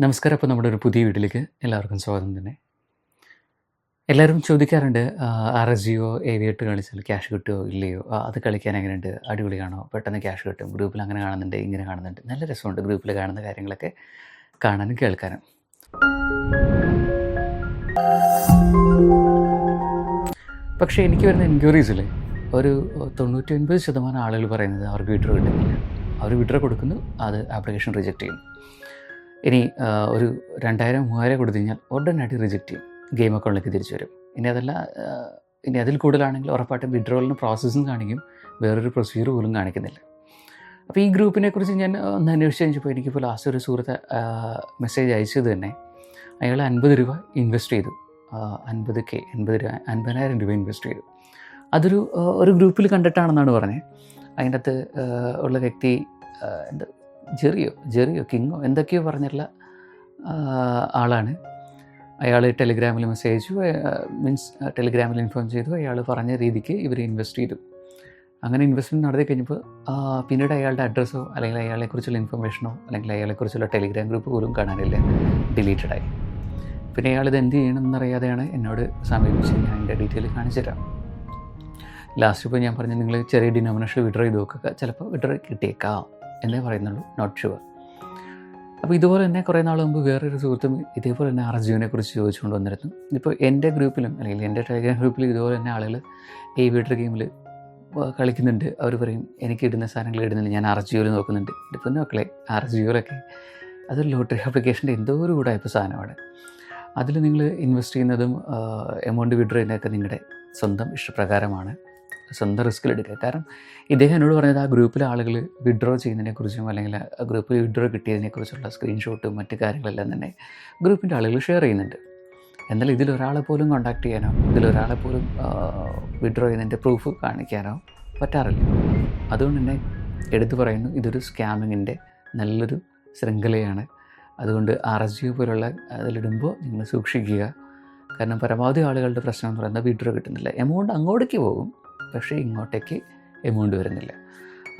നമസ്കാരം. അപ്പോൾ നമ്മുടെ ഒരു പുതിയ വീട്ടിലേക്ക് എല്ലാവർക്കും സ്വാഗതം തന്നെ. എല്ലാവരും ചോദിക്കാറുണ്ട്, RSGO ഏവിയേറ്റ് കളിച്ചാൽ ക്യാഷ് കിട്ടുമോ ഇല്ലയോ, അത് കളിക്കാൻ എങ്ങനെയുണ്ട്, അടിപൊളിയാണോ, പെട്ടെന്ന് ക്യാഷ് കിട്ടും, ഗ്രൂപ്പിൽ അങ്ങനെ കാണുന്നുണ്ട് ഇങ്ങനെ കാണുന്നുണ്ട്, നല്ല രസമുണ്ട് ഗ്രൂപ്പിൽ കാണുന്ന കാര്യങ്ങളൊക്കെ കാണാനും കേൾക്കാനും. പക്ഷേ എനിക്ക് വരുന്ന എൻക്വയറീസിൽ ഒരു 99% ആളുകൾ പറയുന്നത് അവർക്ക് വിഡ്രോ കിട്ടുന്നില്ല. അവർ വിഡ്രോ കൊടുക്കുന്നു, അത് ആപ്ലിക്കേഷൻ റിജക്റ്റ് ചെയ്യും. ഇനി ഒരു 2000-3000 കൊടുത്തു കഴിഞ്ഞാൽ ഉടനടി റിജക്റ്റ് ചെയ്യും, ഗെയിം അക്കൗണ്ടിലേക്ക് തിരിച്ചു വരും. ഇനി അതിൽ കൂടുതലാണെങ്കിൽ ഉറപ്പായിട്ടും വിഡ്രോവലിന് പ്രോസസ്സും കാണിക്കും, വേറൊരു പ്രൊസീജിയർ പോലും കാണിക്കുന്നില്ല. അപ്പോൾ ഈ ഗ്രൂപ്പിനെ കുറിച്ച് ഞാൻ ഒന്ന് അന്വേഷിച്ച് കഴിഞ്ഞപ്പോൾ എനിക്കിപ്പോൾ ലാസ്റ്റ് ഒരു സുഹൃത്ത് മെസ്സേജ് അയച്ചത് തന്നെ, അയാൾ 50 രൂപ ഇൻവെസ്റ്റ് ചെയ്തു. 50,000 രൂപ ഇൻവെസ്റ്റ് ചെയ്തു. അതൊരു ഗ്രൂപ്പിൽ കണ്ടിട്ടാണെന്നാണ് പറഞ്ഞത്. അതിൻ്റെ അകത്ത് ഉള്ള വ്യക്തി എന്താ ജെറിയോ കിങ്ങോ എന്തൊക്കെയോ പറഞ്ഞിട്ടുള്ള ആളാണ്. അയാൾ ടെലിഗ്രാമിൽ മെസ്സേജ് ടെലിഗ്രാമിൽ ഇൻഫോം ചെയ്തു. അയാൾ പറഞ്ഞ രീതിക്ക് ഇവർ ഇൻവെസ്റ്റ് ചെയ്തു. അങ്ങനെ ഇൻവെസ്റ്റ്മെൻറ്റ് നടത്തി കഴിഞ്ഞപ്പോൾ പിന്നീട് അയാളുടെ അഡ്രസ്സോ അല്ലെങ്കിൽ അയാളെക്കുറിച്ചുള്ള ഇൻഫർമേഷനോ അല്ലെങ്കിൽ അയാളെക്കുറിച്ചുള്ള ടെലിഗ്രാം ഗ്രൂപ്പ് പോലും കാണാനില്ല, ഡിലീറ്റഡായി. പിന്നെ അയാളിത് എന്ത് ചെയ്യണമെന്നറിയാതെയാണ് എന്നോട് സമീപിച്ച് ഞാൻ അതിൻ്റെ ഡീറ്റെയിൽ കാണിച്ചു തരാം. ലാസ്റ്റ് ഇപ്പോൾ ഞാൻ പറഞ്ഞു, നിങ്ങൾ ചെറിയ ഡിനോമിനേഷൻ വിഡ്രോ ചെയ്ത് നോക്കുക, ചിലപ്പോൾ വിഡ്രോ കിട്ടിയേക്കാം എന്നേ പറയുന്നുള്ളൂ, നോട്ട് ഷുവർ. അപ്പോൾ ഇതുപോലെ തന്നെ കുറേ നാൾ മുമ്പ് വേറൊരു സുഹൃത്തും ഇതേപോലെ തന്നെ RSGOനെ കുറിച്ച് ചോദിച്ചുകൊണ്ട് വന്നിരുന്നു. ഇപ്പോൾ എൻ്റെ ഗ്രൂപ്പിലും അല്ലെങ്കിൽ എൻ്റെ ടെലിഗ്രാം ഗ്രൂപ്പിലും ഇതുപോലെ തന്നെ ആളുകൾ ഈ വീട്ടർ ഗെയിമിൽ കളിക്കുന്നുണ്ട്. അവർ പറയും, എനിക്ക് ഇടുന്ന സാധനങ്ങൾ ഇടുന്നില്ല, ഞാൻ RSGOയിൽ നോക്കുന്നുണ്ട്. ഇതിപ്പോൾ നോക്കളെ, RSGOയിലൊക്കെ അതൊരു ലോട്ടറി ആപ്ലിക്കേഷൻ്റെ എന്തോ ഒരു കൂടായ്പ സാധനമാണ്. അതിൽ നിങ്ങൾ ഇൻവെസ്റ്റ് ചെയ്യുന്നതും എമൗണ്ട് വിഡ്രോ ചെയ്യുന്നതൊക്കെ നിങ്ങളുടെ സ്വന്തം ഇഷ്ടപ്രകാരമാണ്, സ്വന്തം റിസ്കിലെടുക്കുക. കാരണം ഇദ്ദേഹം എന്നോട് പറഞ്ഞത്, ആ ഗ്രൂപ്പിലെ ആളുകൾ വിഡ്രോ ചെയ്യുന്നതിനെക്കുറിച്ചും അല്ലെങ്കിൽ ആ ഗ്രൂപ്പിൽ വിഡ്രോ കിട്ടിയതിനെക്കുറിച്ചുള്ള സ്ക്രീൻഷോട്ടും മറ്റു കാര്യങ്ങളെല്ലാം തന്നെ ഗ്രൂപ്പിൻ്റെ ആളുകൾ ഷെയർ ചെയ്യുന്നുണ്ട്. എന്നാൽ ഇതിലൊരാളെ പോലും കോൺടാക്റ്റ് ചെയ്യാനോ ഇതിലൊരാളെ പോലും വിഡ്രോ ചെയ്യുന്നതിൻ്റെ പ്രൂഫ് കാണിക്കാനോ പറ്റാറില്ല. അതുകൊണ്ട് തന്നെ എടുത്തു പറയുന്നു, ഇതൊരു സ്കാമിങ്ങിൻ്റെ നല്ലൊരു ശൃംഖലയാണ്. അതുകൊണ്ട് RSGO പോലുള്ള അതിലിടുമ്പോൾ നിങ്ങൾ സൂക്ഷിക്കുക. കാരണം പരമാവധി ആളുകളുടെ പ്രശ്നം എന്ന് പറയുന്നത് വിഡ്രോ കിട്ടുന്നില്ല. എമൗണ്ട് അങ്ങോട്ടേക്ക് പോകും, പക്ഷേ ഇങ്ങോട്ടേക്ക് എമൗണ്ട് വരുന്നില്ല.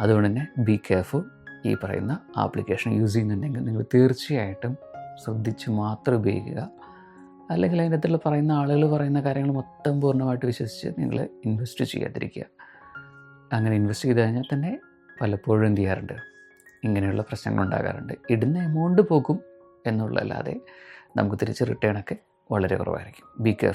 അതുകൊണ്ട് തന്നെ ബി കെയർഫുൾ. ഈ പറയുന്ന ആപ്ലിക്കേഷൻ യൂസ് ചെയ്യുന്നുണ്ടെങ്കിൽ നിങ്ങൾ തീർച്ചയായിട്ടും ശ്രദ്ധിച്ച് മാത്രം ഉപയോഗിക്കുക. അല്ലെങ്കിൽ അതിനകത്തുള്ള പറയുന്ന ആളുകൾ പറയുന്ന കാര്യങ്ങൾ മൊത്തം പൂർണ്ണമായിട്ട് വിശ്വസിച്ച് നിങ്ങൾ ഇൻവെസ്റ്റ് ചെയ്യാതിരിക്കുക. അങ്ങനെ ഇൻവെസ്റ്റ് ചെയ്ത് കഴിഞ്ഞാൽ തന്നെ പലപ്പോഴും എന്ത് ചെയ്യാറുണ്ട്, ഇങ്ങനെയുള്ള പ്രശ്നങ്ങൾ ഉണ്ടാകാറുണ്ട്. ഇടുന്ന എമൗണ്ട് പോകും എന്നുള്ളതല്ലാതെ നമുക്ക് തിരിച്ച് റിട്ടേണൊക്കെ വളരെ കുറവായിരിക്കും. Be careful.